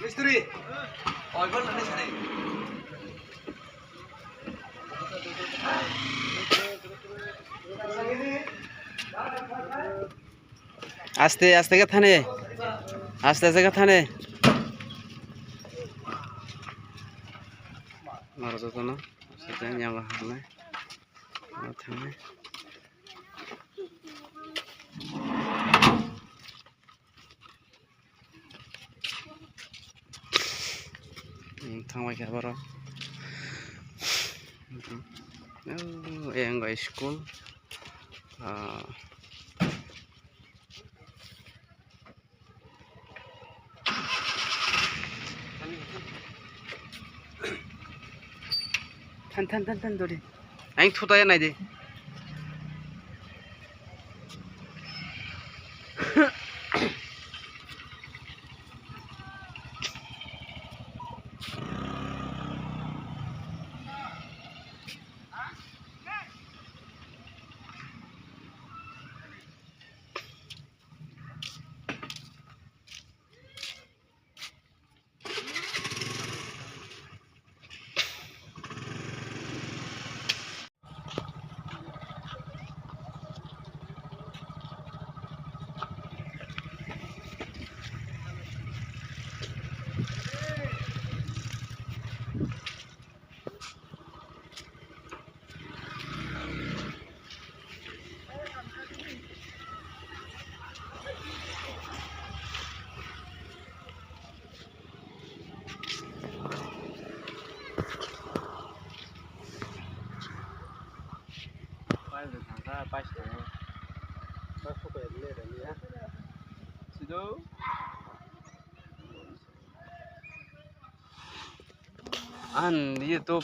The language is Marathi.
मिस्त्री और बोल नहीं सही आस्ते आस्ते कथा ने आस्ते आस्ते कथा ने मारो तो ना सेजन yang bahane थाने थांबाय क्या बार yang guys school tan dori anh thu tay này đi an ये तो